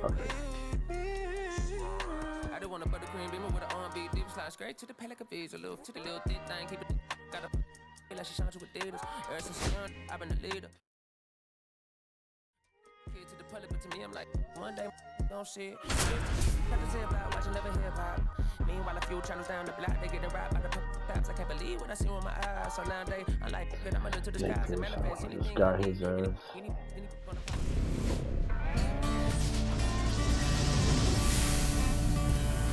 Okay. I do want a buttercream beamer with an R&B deep slide straight to the pellet of visa, little thick thing, keep it got a like she shines with Adidas. Ever since she's young, I've been the leader. Kid to the public, but to me, I'm like, one day, don't see it. Got to say about watching never hip hop. Meanwhile, a few channels down the block, they get right by the cops. I can't believe what I see with my eyes. So nowadays, I'm like, good, I'ma look to the skies and manifest anything. Got his ass.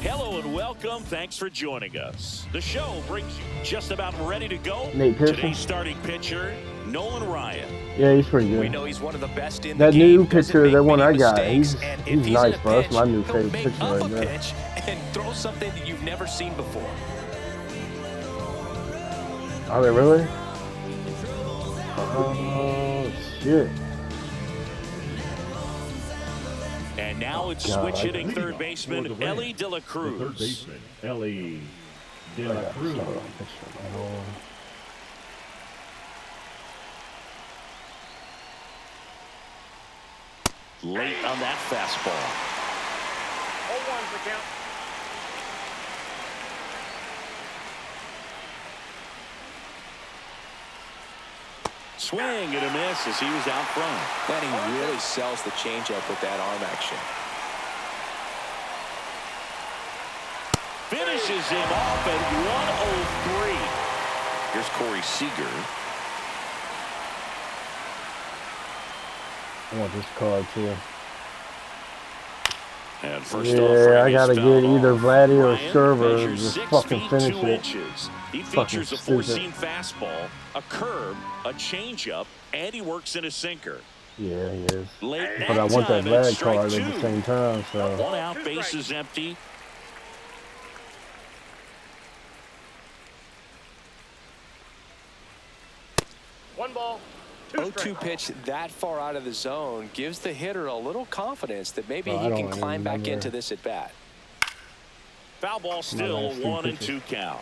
Hello and welcome. Thanks for joining us. The show brings you just about ready to go. Today's starting pitcher, Nolan Ryan. Yeah, he's pretty good. We know he's one of the best in that the new game. pitcher, that one I got, he's he's nice, bro. That's my new favorite pitcher right there. Pitch and throw something that you've never seen before. Are they really? Oh, shit. And now it's switch hitting third baseman Ellie De La Cruz. Third baseman Ellie De La Cruz. Late on that fastball. 0-1's the count. Swing and a miss as he was out front. And he really sells the changeup with that arm action. Finishes him off at 103. Here's Corey Seager. I want this card too. And first yeah, I gotta get either Vladdy or Ryan Scherzer to measures just fucking finish it. Inches. He features a four-seam fastball, a curve, a changeup, and he works in a sinker. Yeah, he is. But I want that Vlad card at the same time. So one out, bases empty. One ball. 0-2 pitch that far out of the zone gives the hitter a little confidence that maybe he can climb back into this at bat. Foul ball still 1-2 count.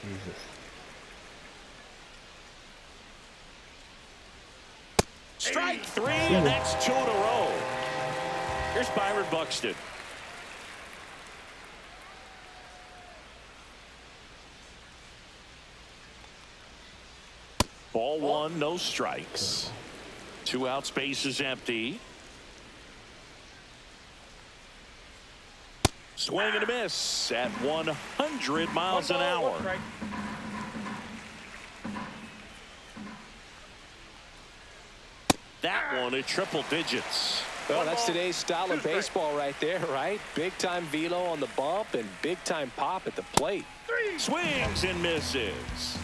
Jesus. Strike three, and that's 2 in a row. Here's Byron Buxton. Ball one, no strikes. 2 outs, base is empty. Swing and a miss at 100 miles an hour. That one at triple digits. Well, that's today's style of baseball right there, right? Big time velo on the bump and big time pop at the plate. Swings and misses.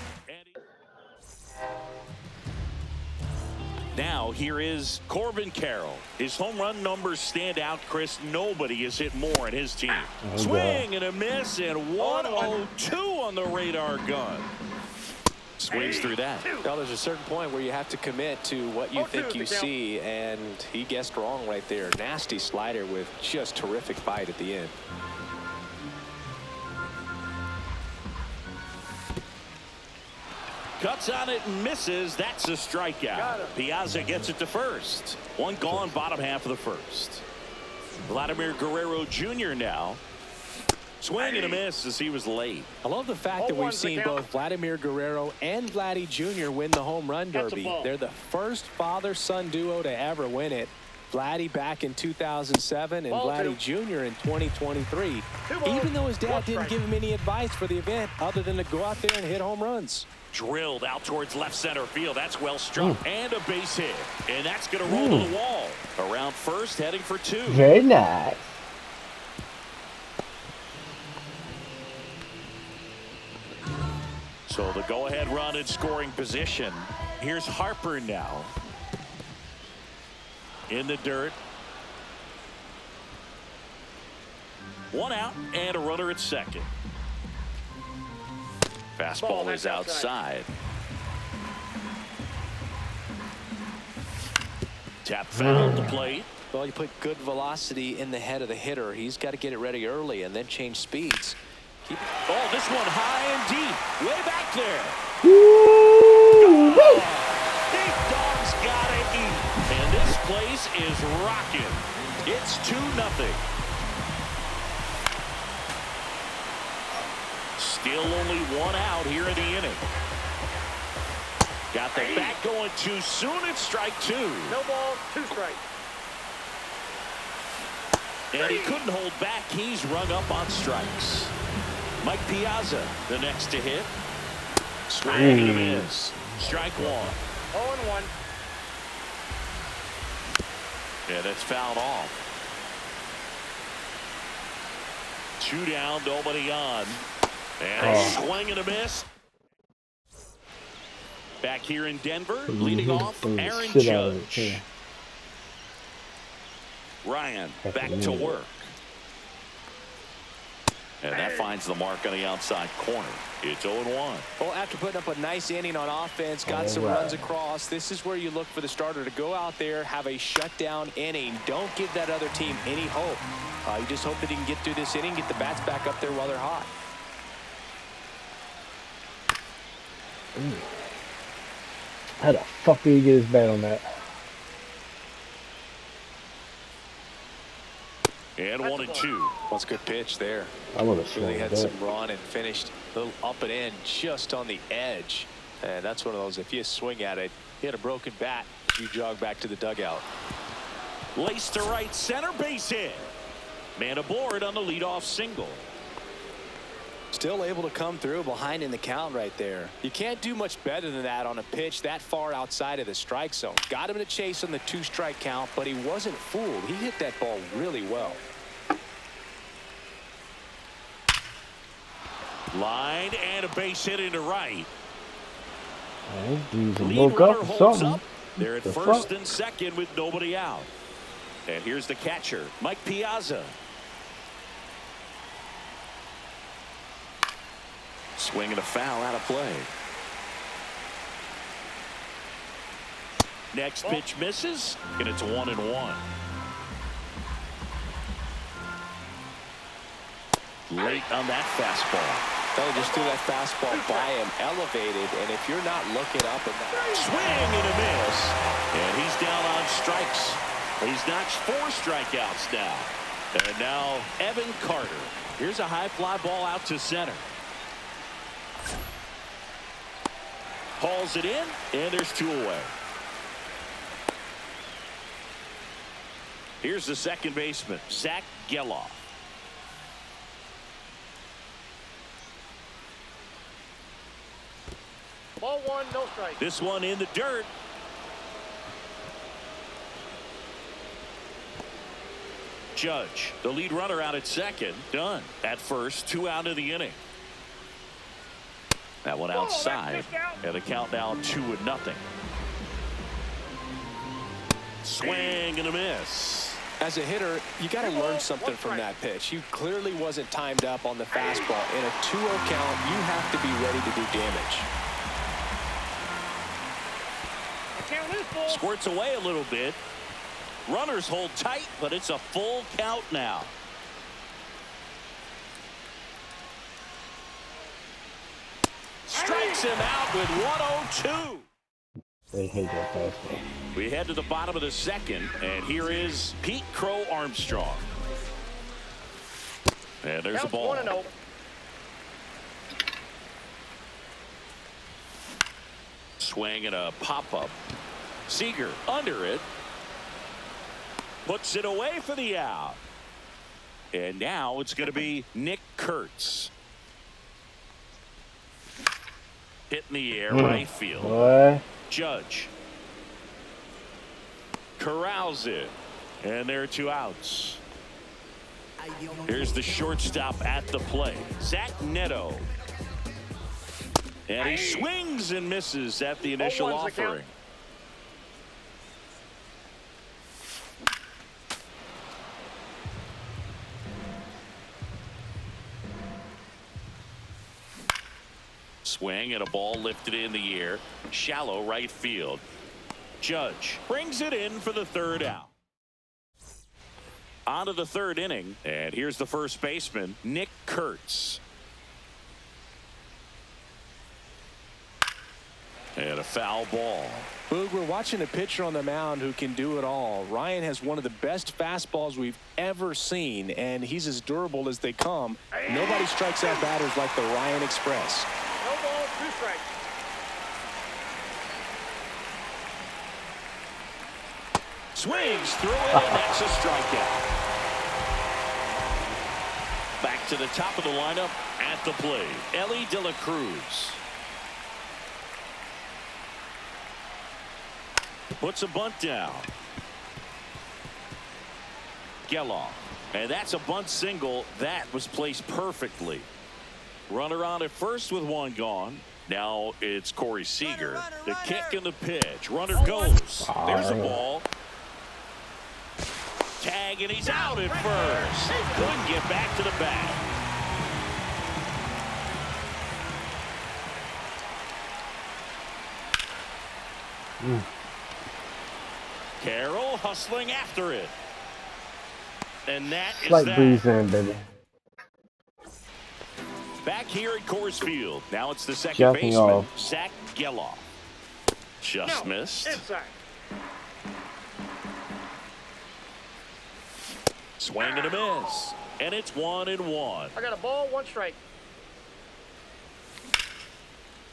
Now here is Corbin Carroll. His home run numbers stand out, Chris. Nobody has hit more in his team. Swing and a miss, and 102 on the radar gun. Swings through that. Well, there's a certain point where you have to commit to what you think you see, and he guessed wrong right there. Nasty slider with just terrific bite at the end. Cuts on it and misses. That's a strikeout. Piazza gets it to first. One gone, bottom half of the first. Vladimir Guerrero Jr. now. Swing and a miss as he was late. I love the fact that we've seen both Vladimir Guerrero and Vladdy Jr. win the home run derby. They're the first father-son duo to ever win it. Vladdy back in 2007 and Vladdy Jr. in 2023. Even though his dad didn't give him any advice for the event other than to go out there and hit home runs. Drilled out towards left center field. That's well struck. And a base hit. And that's going to roll to the wall. Around first, heading for 2. Very nice. So the go-ahead run in scoring position. Here's Harper now. In the dirt. 1 out and a runner at second. Fastball is outside. Tap foul to plate. Well, you put good velocity in the head of the hitter. He's got to get it ready early and then change speeds. Oh, this one high and deep. Way back there. Big dog's got to eat. And this place is rocking. It Got the bat going too soon. It's strike 2. No ball, 2 strikes. And he couldn't hold back. He's rung up on strikes. Mike Piazza, the next to hit. Swing and a miss. Strike 1. 0-1. Yeah, that's fouled off. 2 down, nobody on. And a swing and a miss. Back here in Denver, leading off Aaron Judge. Ryan back to work. And that finds the mark on the outside corner. It's 0-1. Well, after putting up a nice inning on offense, got some runs across, this is where you look for the starter to go out there, have a shutdown inning. Don't give that other team any hope. You just hope that he can get through this inning, get the bats back up there while they're hot. How the fuck did he get his bat on that? And 1-2. That's a good pitch there. I would have really had some run and finished a little up and in just on the edge. And that's one of those, if you swing at it, you had a broken bat, you jog back to the dugout. Laced to right center, base hit. Man aboard on the leadoff single. Still able to come through behind in the count right there. You can't do much better than that on a pitch that far outside of the strike zone. Got him to chase on the 2-strike count, but he wasn't fooled. He hit that ball really well. Line and a base hit into right. Dudes Lead woke runner up or holds something. up. They're at first and second with nobody out. And here's the catcher, Mike Piazza. Swing and a foul out of play. Next pitch misses, and it's 1-1. Late on that fastball. Oh, just threw that fastball by him, elevated, and if you're not looking up at that. Swing and a miss. And he's down on strikes. He's notched 4 strikeouts now. And now Evan Carter. Here's a high fly ball out to center. Hauls it in, and there's 2 away. Here's the second baseman, Zach Geloff. Ball 1, no strike. This one in the dirt. Judge, the lead runner out at second, done. At first, 2 out of the inning. That one outside, and the count now 2-0. Swing and a miss. As a hitter, you got to learn something from that pitch. He clearly wasn't timed up on the fastball. In a 2-0 count, you have to be ready to do damage. Squirts away a little bit. Runners hold tight, but it's a full count now. Strikes him out with 1-0. They hate that fastball. We head to the bottom of the second, and here is Pete Crow Armstrong. And there's the ball. 1-0. Swing and a pop-up. Seager under it. Puts it away for the out. And now it's going to be Nick Kurtz. Hit in the air, right field. Boy. Judge corrals it, and there are 2 outs. Here's the shortstop at the plate, Zach Neto, and he swings and misses at the initial offering. Swing and a ball lifted in the air, shallow right field. Judge brings it in for the 3rd out. On to the 3rd inning, and here's the first baseman, Nick Kurtz. And a foul ball. Boog, we're watching a pitcher on the mound who can do it all. Ryan has one of the best fastballs we've ever seen, and he's as durable as they come. Nobody strikes out batters like the Ryan Express. No ball, 2 strikes. Swings through it, and that's a strikeout. Back to the top of the lineup at the plate, Ellie De La Cruz. Puts a bunt down. Geloff. And that's a bunt single. That was placed perfectly. Runner on at first with one gone. Now it's Corey Seager. The kick and the pitch. Runner goes. There's a ball. Tag, and he's out at first. Couldn't get back to the bat. Carroll hustling after it. And that is Slight that. breeze in, baby. Back here at Coors Field. Now it's the second Jacking baseman, off. Zach Geloff. Just missed. Inside. Swing and a miss. And it's 1-1. I got a ball, 1 strike.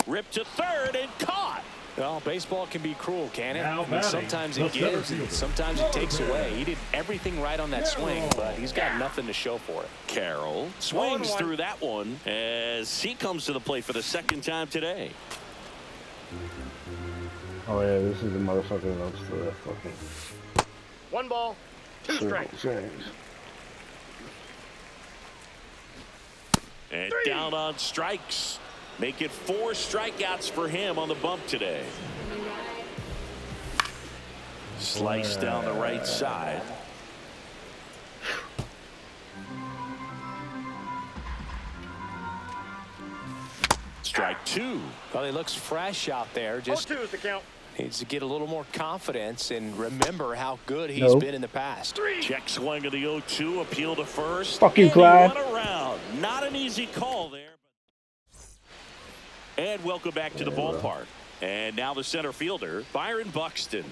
Ripped to third and caught. Well, baseball can be cruel, can it? Now I mean, batting, sometimes the it gives, center and fielder. sometimes it takes away. He did everything right on that swing, but he's got nothing to show for it. Carroll swings 1-1. through that one as he comes to the plate for the second time today. Oh yeah, this is the motherfucker that loves to fucking 1 ball, 2 strikes. James. And down on strikes. Make it 4 strikeouts for him on the bump today. Slice down the right side. Strike 2. Well, he looks fresh out there. Just 0-2 is the count. needs to get a little more confidence and remember how good he's been in the past. 3. Check swing of the 0-2. Appeal to first. Fuck you, And he Clyde. went around. Not an easy call there. And welcome back to the ballpark. And now the center fielder, Byron Buxton.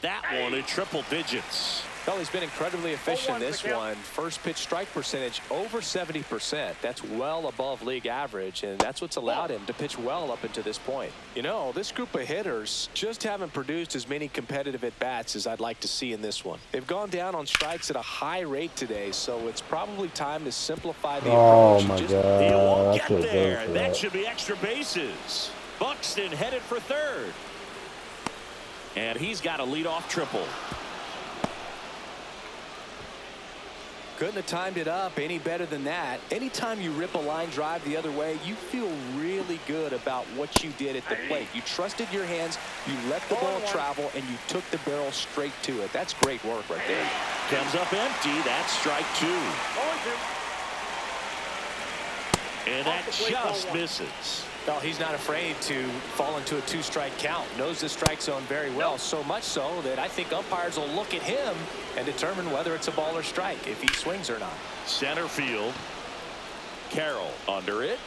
That one in triple digits. Well, he's been incredibly efficient in 0-1 is this the count. one. First pitch strike percentage over 70%. That's well above league average, and that's what's allowed him to pitch well up until this point. You know, this group of hitters just haven't produced as many competitive at-bats as I'd like to see in this one. They've gone down on strikes at a high rate today, so it's probably time to simplify the Oh approach. my and god. He won't I get feel there. good for That that. should be extra bases. Buxton headed for third. And he's got a leadoff triple. Couldn't have timed it up any better than that. Anytime you rip a line drive the other way, you feel really good about what you did at the plate. You trusted your hands, you let the ball 0-1. travel, and you took the barrel straight to it. That's great work right there. Comes up empty. That's strike 2. 0-2. And that Off the plate, just 0-1. misses. Well, he's not afraid to fall into a 2-strike count. Knows the strike zone very well, so much so that I think umpires will look at him and determine whether it's a ball or strike, if he swings or not. Center field. Carroll under it.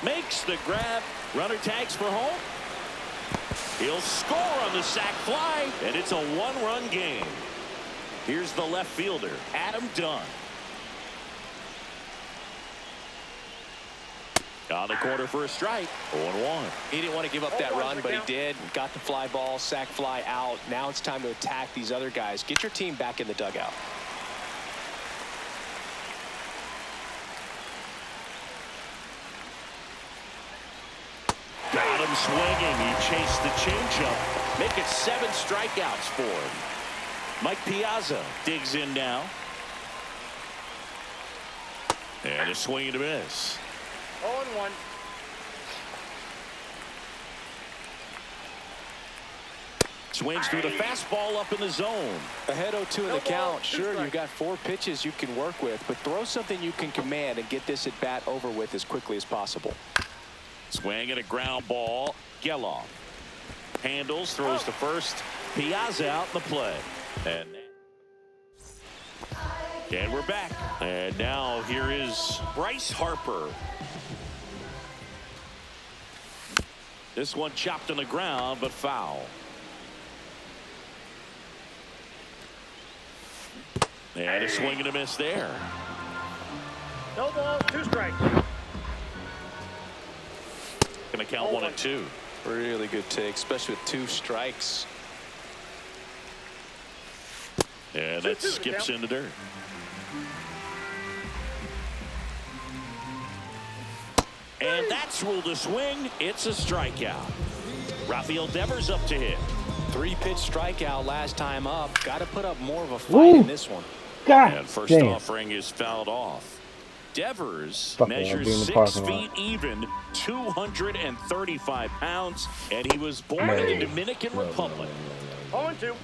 Makes the grab. Runner tags for home. He'll score on the sac fly, and it's a 1-run game. Here's the left fielder, Adam Dunn. On the corner for a strike. 0-1. He didn't want to give up that run, but he did. Got the fly ball, sac fly out. Now it's time to attack these other guys. Get your team back in the dugout. Got him swinging. He chased the changeup. Make it 7 strikeouts for him. Mike Piazza digs in now. And a swing and a miss. 0-1. Swings through the fastball up in the zone. Ahead 0-2 in the No ball, count. 2 Sure, strikes. you've got 4 pitches you can work with, but throw something you can command and get this at bat over with as quickly as possible. Swing and a ground ball. Geloff handles, throws to first. Piazza out in the play. And we're back. And now here is Bryce Harper. This one chopped on the ground, but foul. And a swing and a miss there. No ball, 2 strikes. Gonna count 1 and 2. Really good take, especially with 2 strikes. And that skips in the dirt. And that's ruled a swing. It's a strikeout. Rafael Devers up to hit. 3-pitch strikeout last time up. Got to put up more of a fight in this one. God And first damn. offering is fouled off. Devers Fuck, I'll be measures in the 6 parking feet lot. even, 235 pounds, and he was born in the Dominican Republic. 0-2.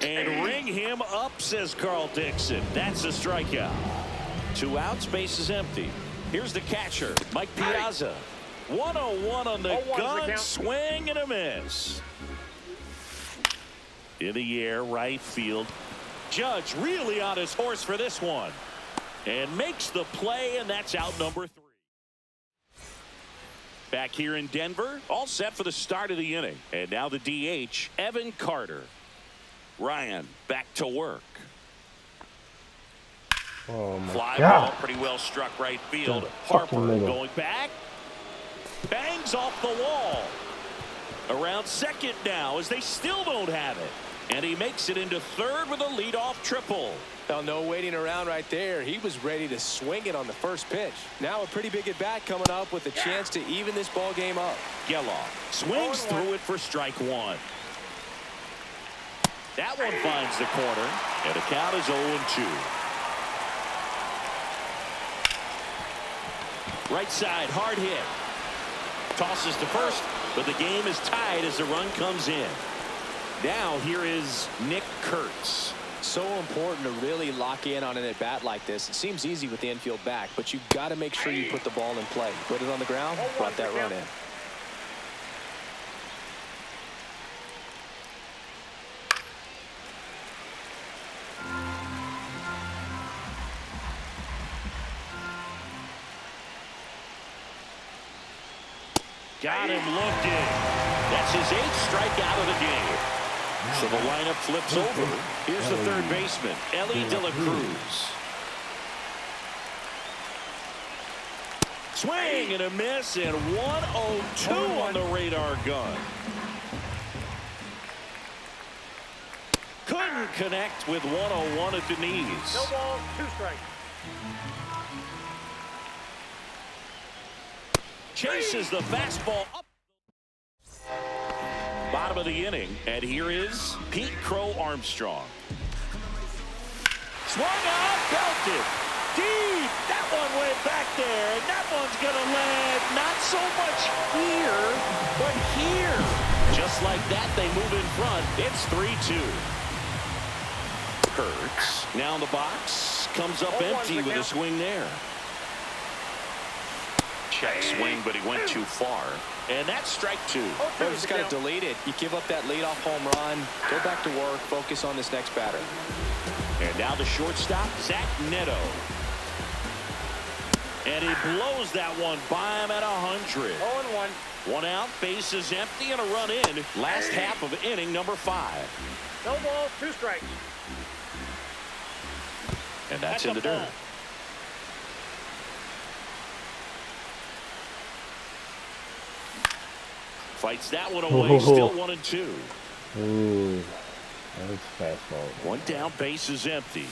And ring him up, says Carl Dixon. That's a strikeout. 2 outs, base is empty. Here's the catcher, Mike Piazza. 1-0-1 on the 0-1's the gun, count. swing and a miss. In the air, right field. Judge really on his horse for this one. And makes the play, and that's out number 3. Back here in Denver, all set for the start of the inning. And now the DH, Evan Carter. Ryan back to work. Oh my Fly God. ball pretty well struck right field. The Harper fucking middle. going back. Bangs off the wall. Around second now as they still don't have it. And he makes it into third with a leadoff triple. Now, no waiting around right there. He was ready to swing it on the first pitch. Now a pretty big at-bat coming up with a chance to even this ball game up. Geloff swings through it for strike 1. That one finds the corner, and the count is 0-2. Right side, hard hit. Tosses to first, but the game is tied as the run comes in. Now here is Nick Kurtz. So important to really lock in on an at-bat like this. It seems easy with the infield back, but you've got to make sure you put the ball in play. Put it on the ground, brought that run in. Got him looking. That's his 8th strikeout of the game. So the lineup flips over. Here's the third baseman, Ellie De La Cruz. Swing and a miss, and 1-0-2 on the radar gun. Couldn't connect with 1-0-1 at the knees. No ball, 2 strikes. Chases the fastball up. Bottom of the inning, and here is Pete Crow Armstrong. Swung out, belted. Deep. That one went back there, and that one's going to land not so much here, but here. Just like that, they move in front. It's 3-2. Kurtz now in the box. Comes up empty with a swing there. Check swing, but he went too far. And that's strike 2. Well, just got to delete it. You give up that leadoff home run. Go back to work. Focus on this next batter. And now the shortstop, Zach Neto. And he blows that one by him at 100. 0-1. 1 out, base is empty, and a run in. Last half of inning number 5. No ball, 2 strikes. And that's in the dirt. Fights that one away, still 1-2. Ooh, that's fastball. 1 down, base is empty.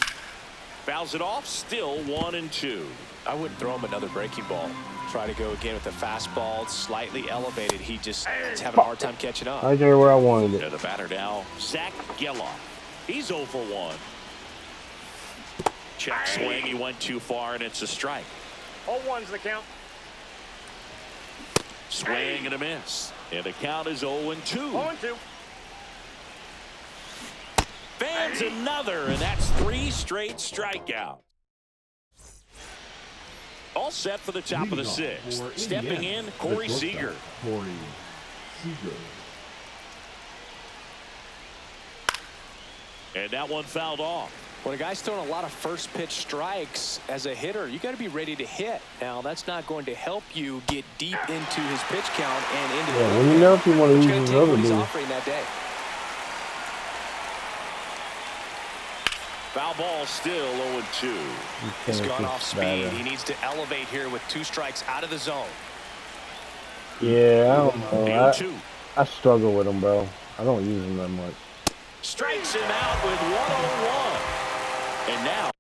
Fouls it off, still 1-2. I wouldn't throw him another breaking ball. Try to go again with the fastball, slightly elevated. He just is having a hard time catching up. Right there where I wanted it. And the batter now, Zach Geloff. He's 0 for 1. Check swing, he went too far, and it's a strike. 0-1's the count. Swing and a miss. And the count is 0-2. 0-2. Fans another, and that's 3 straight strikeouts. All set for the top of the 6th. Stepping in, Corey Seager. Corey Seager. And that one fouled off. When a guy's throwing a lot of first pitch strikes as a hitter, you got to be ready to hit. Now, that's not going to help you get deep into his pitch count and into the When you know if you want to use his other he's dude. offering that day. Foul ball still 0-2. He's gone off speed. He needs to elevate here with 2 strikes out of the zone. Yeah, I don't know. 0-2. I struggle with him, bro. I don't use him that much. Strikes him out with 101. And now.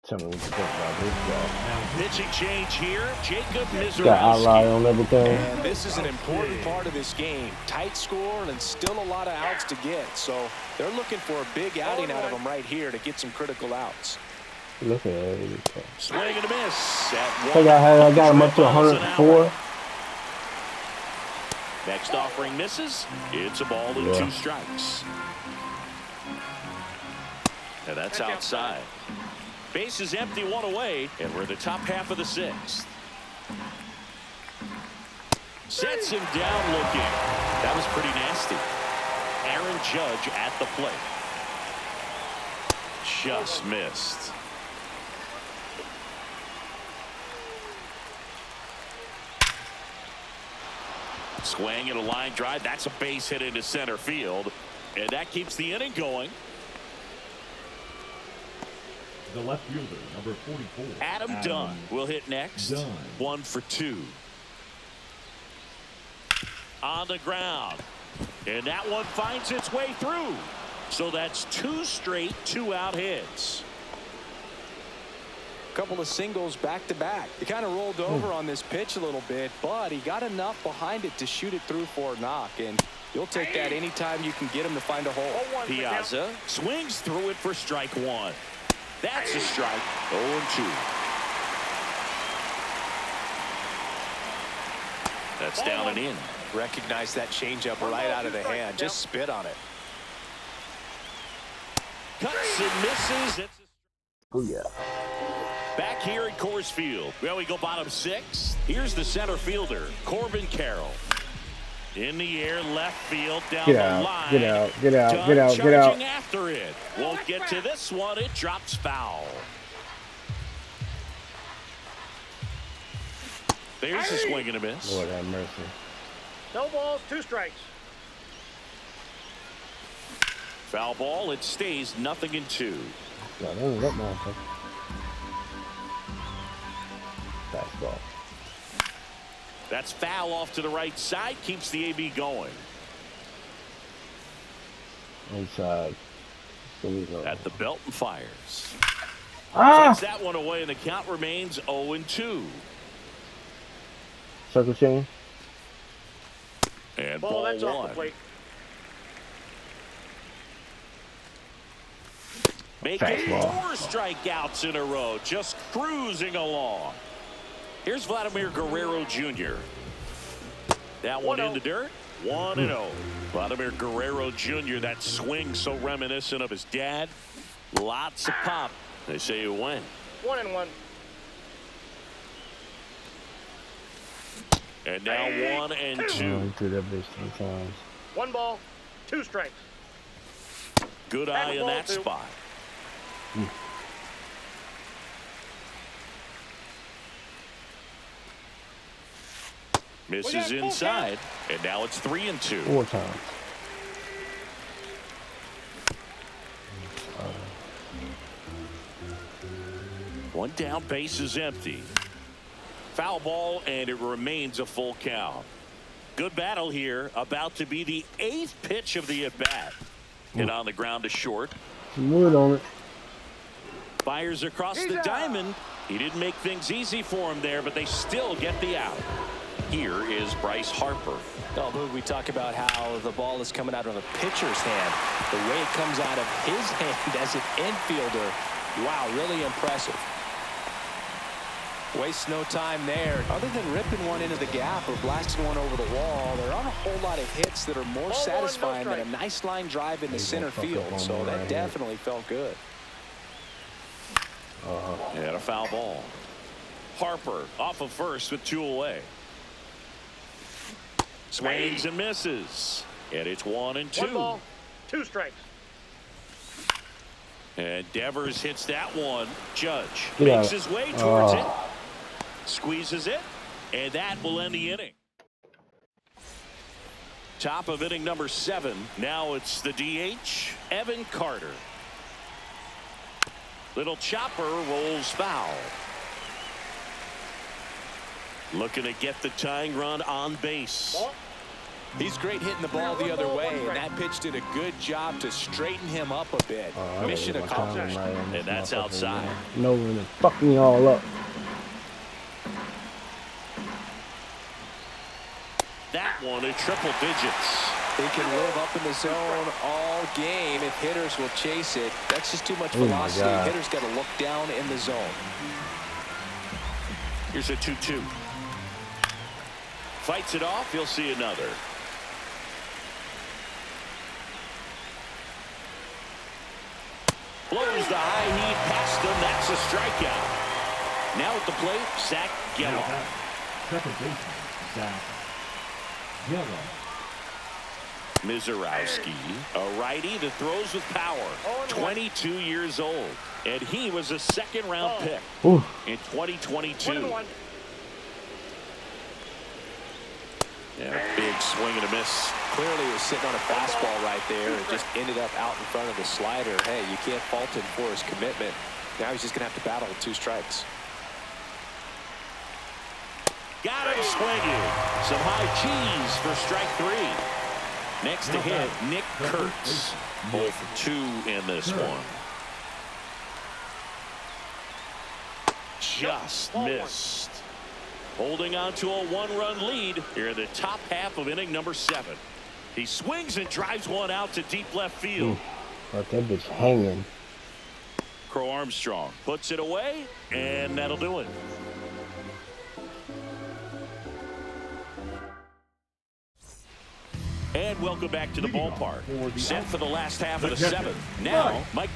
Tell me what you think about this guy. Pitching change here. Jacob Got outlier Mizorowski. on everything. And this is an important part of this game. Tight score and still a lot of outs to get. So they're looking for a big outing out of them right here to get some critical outs. Look at it. Swing and a miss. At I got him up to 104. Next offering misses. It's a ball and 2 strikes. And that's outside. Base is empty, 1 away, and we're in the top half of the 6th. Sets him down looking. That was pretty nasty. Aaron Judge at the plate. Just missed. Swing and a line drive. That's a base hit into center field. And that keeps the inning going. The left fielder, number 44. Adam Dunn will hit next. 1 for 2. On the ground. And that one finds its way through. So that's 2 straight 2-out hits. Couple of singles back to back. He kind of rolled over on this pitch a little bit, but he got enough behind it to shoot it through for a knock. And you'll take that anytime you can get him to find a hole. Piazza swings through it for strike 1. That's a strike. 0-2. That's down and in. Recognize that changeup right out of the hand. Just spit on it. Cuts and misses. Oh, yeah. Back here at Coors Field. Well, we go bottom 6. Here's the center fielder, Corbin Carroll. In the air, left field, down the line. Get out. Get out. Charging after it. Won't get to this one. It drops foul. There's a swing and a miss. Lord have mercy. No balls, 2 strikes. Foul ball. It stays 0-2. No, that was that motherfucker. Fastball. That's foul off to the right side. Keeps the AB going. Inside. At the belt and fires. Ah! Takes that one away, and the count remains 0-2. Circle chain. And Ball, ball that's off 1. the plate. Making Fastball. 4 strikeouts in a row. Just cruising along. Here's Vladimir Guerrero Jr. That one in the dirt. 1-0. Vladimir Guerrero Jr. That swing so reminiscent of his dad. Lots of pop. They say it went. 1-1. And now 1-2. Threw that bitch 3 times. 1 ball, 2 strikes. Good eye in that spot. Misses inside, and now it's 3-2. 4 times. One down, base is empty. Foul ball, and it remains a full count. Good battle here. About to be the 8th pitch of the at-bat. Hit on the ground to short. Some wood on it. Fires across the diamond. He didn't make things easy for him there, but they still get the out. Here is Bryce Harper. Oh, Boog, we talk about how the ball is coming out of a pitcher's hand. The way it comes out of his hand as an infielder. Wow, really impressive. Wastes no time there. Other than ripping one into the gap or blasting one over the wall, there aren't a whole lot of hits that are more satisfying than a nice line drive into center field. So that definitely felt good. And a foul ball. Harper off of first with 2 away. Swings and misses. And it's 1-2. 1 ball, 2 strikes. And Devers hits that one. Judge Yeah. makes his way towards it. Squeezes it. And that will end the inning. Top of inning number 7. Now it's the DH, Evan Carter. Little chopper rolls foul. Looking to get the tying run on base. He's great hitting the ball the other way, and that pitch did a good job to straighten him up a bit. Mission accomplished. And that's outside. No, and it fucked me all up. That one in triple digits. He can live up in the zone all game if hitters will chase it. That's just too much velocity. Hitters got to look down in the zone. Here's a 2-2. Fights it off. He'll see another. Blows the high heat past him. That's a strikeout. Now at the plate, Zach Geller. Second baseman, Zach Geller. Mizorowski, a righty that throws with power. 22 years old. And he was a second-round pick in 2022. Yeah, big swing and a miss. Clearly he was sitting on a fastball right there and just ended up out in front of the slider. Hey, you can't fault him for his commitment. Now he's just going to have to battle with 2 strikes. Got him swinging. Some high cheese for strike 3. Next to hit, Nick Kurtz. 0 for 2 in this one. Just missed. Holding on to a 1-run lead here in the top half of inning number 7. He swings and drives one out to deep left field. But that bitch hanging. Crow Armstrong puts it away, and that'll do it. And welcome back to the ballpark. Set for the last half of the 7th. Now, Mike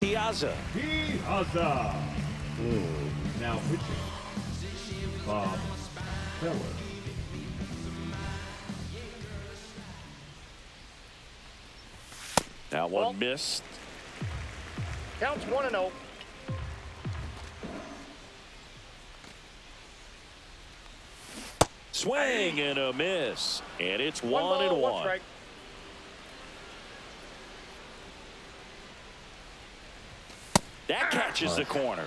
Piazza. Now pitching, Bob Feller. That one missed. Counts 1-0. Swing and a miss. And it's 1-1. 1 strike. That catches the corner.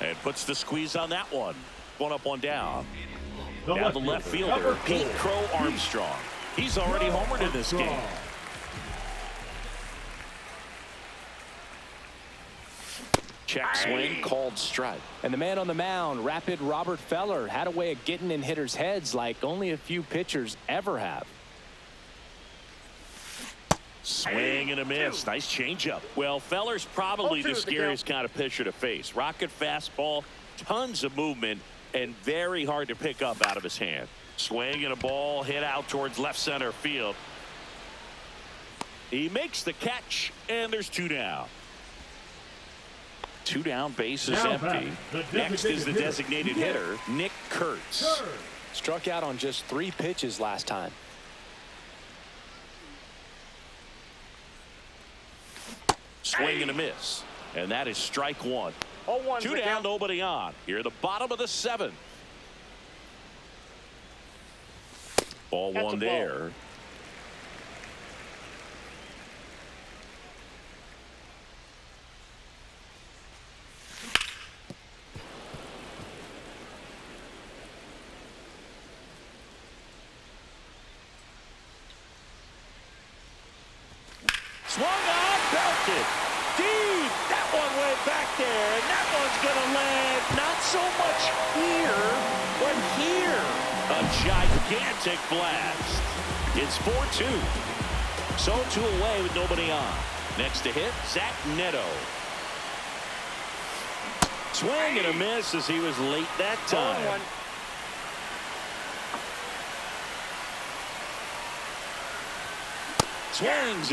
And puts the squeeze on that one. 1 up, 1 down. Now the left fielder, Pete Crow Armstrong. He's already homered in this game. Check swing, called strike. And the man on the mound, rapid Robert Feller, had a way of getting in hitters' heads like only a few pitchers ever have. Swing and a miss. Nice changeup. Well, Feller's probably the scariest kind of pitcher to face. Rocket fastball, tons of movement, and very hard to pick up out of his hand. Swing and a ball hit out towards left center field. He makes the catch, and there's 2 down. 2 down, base is empty. Next is the designated hitter, Nick Kurtz. Struck out on just 3 pitches last time. Swing and a miss. And that is strike 1. 0-1. 2 down, nobody on. Here at the bottom of the 7th. Ball 1 there. Swung on, belted. Deep. That one went back there, and that one's going to land not so much here, but here. A gigantic blast. It's 4-2. So 2 away with nobody on. Next to hit, Zach Neto. Swing and a miss as he was late that time. Swings.